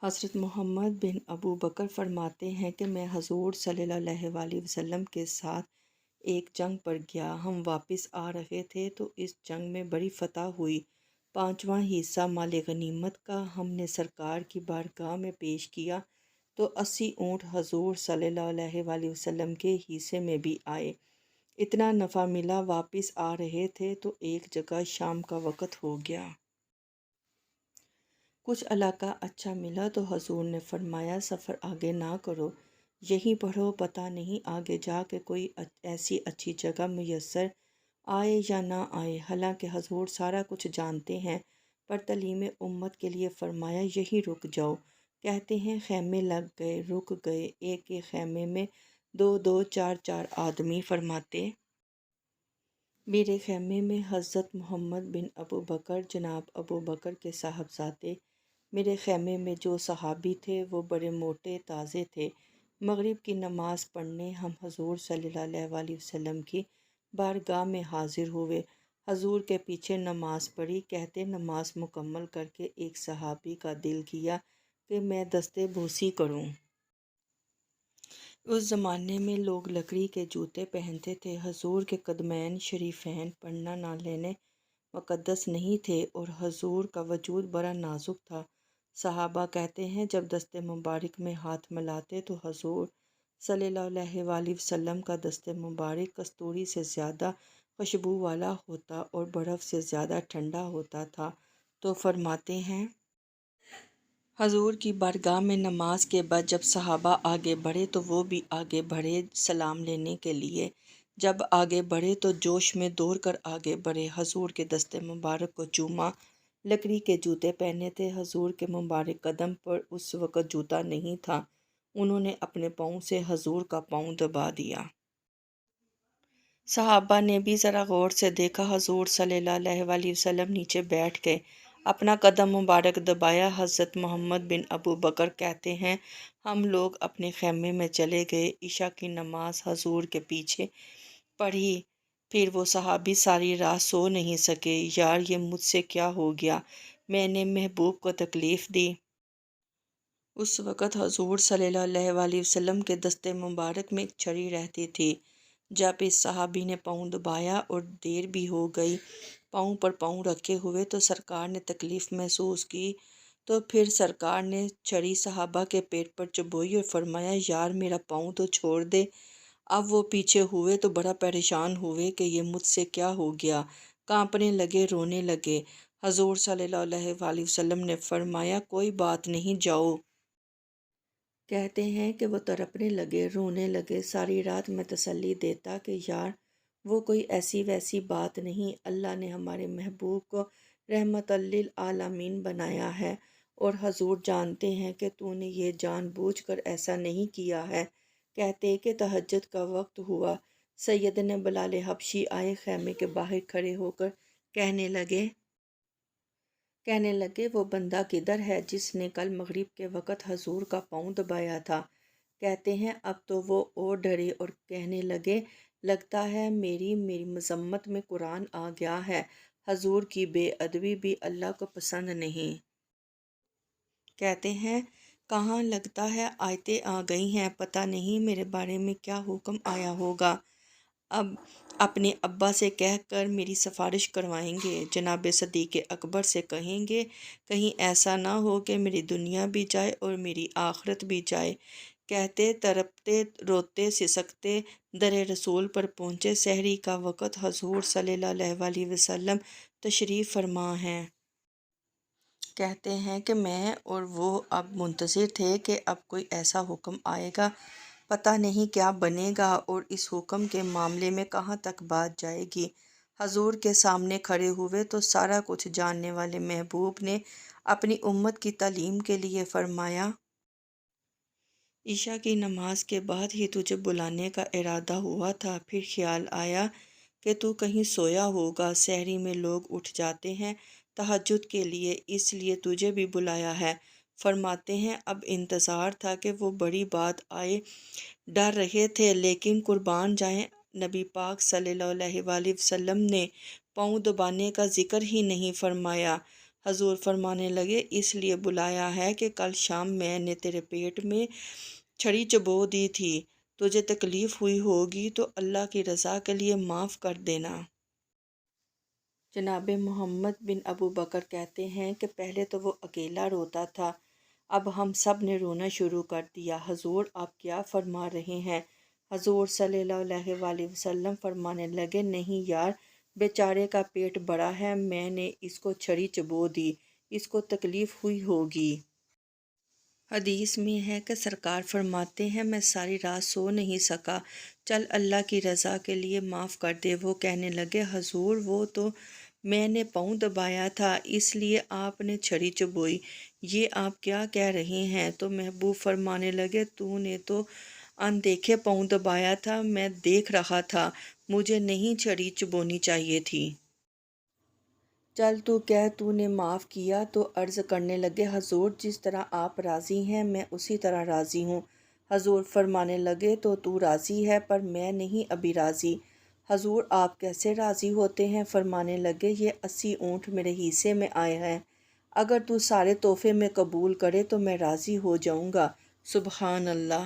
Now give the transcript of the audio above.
حضرت محمد بن ابو بکر فرماتے ہیں کہ میں حضور صلی اللہ علیہ وسلم کے ساتھ ایک جنگ پر گیا۔ ہم واپس آ رہے تھے تو اس جنگ میں بڑی فتح ہوئی۔ 5واں حصہ مال غنیمت کا ہم نے سرکار کی بارگاہ میں پیش کیا تو 80 اونٹ حضور صلی اللہ علیہ وسلم کے حصے میں بھی آئے۔ اتنا نفع ملا۔ واپس آ رہے تھے تو ایک جگہ شام کا وقت ہو گیا۔ کچھ علاقہ اچھا ملا تو حضور نے فرمایا سفر آگے نہ کرو، یہیں پڑھو، پتہ نہیں آگے جا کے کوئی ایسی اچھی جگہ میسر آئے یا نہ آئے۔ حالانکہ حضور سارا کچھ جانتے ہیں، پر تعلیم امت کے لیے فرمایا یہیں رک جاؤ۔ کہتے ہیں خیمے لگ گئے، رک گئے، ایک ایک خیمے میں 2 4 آدمی۔ فرماتے میرے خیمے میں حضرت محمد بن ابو بکر، جناب ابو بکر کے صاحبزادے، میرے خیمے میں جو صحابی تھے وہ بڑے موٹے تازے تھے۔ مغرب کی نماز پڑھنے ہم حضور صلی اللہ علیہ وسلم کی بارگاہ میں حاضر ہوئے۔ حضور کے پیچھے نماز پڑھی۔ کہتے نماز مکمل کر کے ایک صحابی کا دل کیا کہ میں دستے بوسی کروں۔ اس زمانے میں لوگ لکڑی کے جوتے پہنتے تھے۔ حضور کے قدمین شریفین پڑھنا نہ لینے مقدس نہیں تھے اور حضور کا وجود بڑا نازک تھا۔ صحابہ کہتے ہیں جب دست مبارک میں ہاتھ ملاتے تو حضور صلی اللہ علیہ وسلم کا دست مبارک کستوری سے زیادہ خوشبو والا ہوتا اور برف سے زیادہ ٹھنڈا ہوتا تھا۔ تو فرماتے ہیں حضور کی بارگاہ میں نماز کے بعد جب صحابہ آگے بڑھے تو وہ بھی آگے بڑھے سلام لینے کے لیے۔ جب آگے بڑھے تو جوش میں دوڑ کر آگے بڑھے، حضور کے دست مبارک کو چوما۔ لکڑی کے جوتے پہنے تھے۔ حضور کے مبارک قدم پر اس وقت جوتا نہیں تھا۔ انہوں نے اپنے پاؤں سے حضور کا پاؤں دبا دیا۔ صحابہ نے بھی ذرا غور سے دیکھا۔ حضور صلی اللہ علیہ وسلم نیچے بیٹھ گئے، اپنا قدم مبارک دبایا۔ حضرت محمد بن ابو بکر کہتے ہیں ہم لوگ اپنے خیمے میں چلے گئے، عشاء کی نماز حضور کے پیچھے پڑھی۔ پھر وہ صحابی ساری رات سو نہیں سکے، یار یہ مجھ سے کیا ہو گیا، میں نے محبوب کو تکلیف دی۔ اس وقت حضور صلی اللہ علیہ وسلم کے دست مبارک میں ایک چھڑی رہتی تھی۔ جب اس صحابی نے پاؤں دبایا اور دیر بھی ہو گئی پاؤں پر پاؤں رکھے ہوئے تو سرکار نے تکلیف محسوس کی، تو پھر سرکار نے چھڑی صحابہ کے پیٹ پر چبوئی اور فرمایا یار میرا پاؤں تو چھوڑ دے۔ اب وہ پیچھے ہوئے تو بڑا پریشان ہوئے کہ یہ مجھ سے کیا ہو گیا، کانپنے لگے، رونے لگے۔ حضور صلی اللہ علیہ وسلم نے فرمایا کوئی بات نہیں، جاؤ۔ کہتے ہیں کہ وہ تڑپنے لگے، رونے لگے۔ ساری رات میں تسلی دیتا کہ یار وہ کوئی ایسی ویسی بات نہیں، اللہ نے ہمارے محبوب کو رحمت للعالمین بنایا ہے اور حضور جانتے ہیں کہ تو نے یہ جان بوجھ کر ایسا نہیں کیا ہے۔ کہتے کہ تہجد کا وقت ہوا، سیدنا بلال حبشی آئے، خیمے کے باہر کھڑے ہو کر کہنے لگے وہ بندہ کدھر ہے جس نے کل مغرب کے وقت حضور کا پاؤں دبایا تھا؟ کہتے ہیں اب تو وہ اور ڈرے اور کہنے لگے لگتا ہے میری مذمت میں قرآن آ گیا ہے۔ حضور کی بے ادبی بھی اللہ کو پسند نہیں۔ کہتے ہیں کہاں لگتا ہے آیتیں آ گئی ہیں، پتہ نہیں میرے بارے میں کیا حکم آیا ہوگا۔ اب اپنے ابا سے کہہ کر میری سفارش کروائیں گے، جناب صدیق اکبر سے کہیں گے کہیں ایسا نہ ہو کہ میری دنیا بھی جائے اور میری آخرت بھی جائے۔ کہتے تڑپتے روتے سسکتے در رسول پر پہنچے۔ سحری کا وقت، حضور صلی اللہ علیہ وسلم تشریف فرما ہیں۔ کہتے ہیں کہ میں اور وہ اب منتظر تھے کہ اب کوئی ایسا حکم آئے گا، پتہ نہیں کیا بنے گا اور اس حکم کے معاملے میں کہاں تک بات جائے گی۔ حضور کے سامنے کھڑے ہوئے تو سارا کچھ جاننے والے محبوب نے اپنی امت کی تعلیم کے لیے فرمایا عشاء کی نماز کے بعد ہی تجھے بلانے کا ارادہ ہوا تھا، پھر خیال آیا کہ تو کہیں سویا ہوگا، سحری میں لوگ اٹھ جاتے ہیں تہجد کے لیے، اس لیے تجھے بھی بلایا ہے۔ فرماتے ہیں اب انتظار تھا کہ وہ بڑی بات آئے، ڈر رہے تھے، لیکن قربان جائیں نبی پاک صلی اللہ علیہ وسلم نے پاؤں دبانے کا ذکر ہی نہیں فرمایا۔ حضور فرمانے لگے اس لیے بلایا ہے کہ کل شام میں نے تیرے پیٹ میں چھڑی چبو دی تھی، تجھے تکلیف ہوئی ہوگی تو اللہ کی رضا کے لیے معاف کر دینا۔ جناب محمد بن ابو بکر کہتے ہیں کہ پہلے تو وہ اکیلا روتا تھا، اب ہم سب نے رونا شروع کر دیا۔ حضور آپ کیا فرما رہے ہیں؟ حضور صلی اللہ علیہ وآلہ وسلم فرمانے لگے، نہیں یار، بیچارے کا پیٹ بڑا ہے، میں نے اس کو چھڑی چبو دی، اس کو تکلیف ہوئی ہوگی۔ حدیث میں ہے کہ سرکار فرماتے ہیں میں ساری رات سو نہیں سکا، چل اللہ کی رضا کے لیے معاف کر دے۔ وہ کہنے لگے حضور وہ تو میں نے پاؤں دبایا تھا اس لیے آپ نے چھڑی چبوئی، یہ آپ کیا کہہ رہے ہیں؟ تو محبوب فرمانے لگے تو نے تو اندیکھے پاؤں دبایا تھا، میں دیکھ رہا تھا، مجھے نہیں چھڑی چبونی چاہیے تھی۔ چل تو کہہ تو نے معاف کیا؟ تو عرض کرنے لگے حضور جس طرح آپ راضی ہیں میں اسی طرح راضی ہوں۔ حضور فرمانے لگے تو راضی ہے پر میں نہیں ابھی راضی۔ حضور آپ کیسے راضی ہوتے ہیں؟ فرمانے لگے یہ 80 اونٹ میرے حصے میں آئے ہیں، اگر تو سارے تحفے میں قبول کرے تو میں راضی ہو جاؤں گا۔ سبحان اللہ۔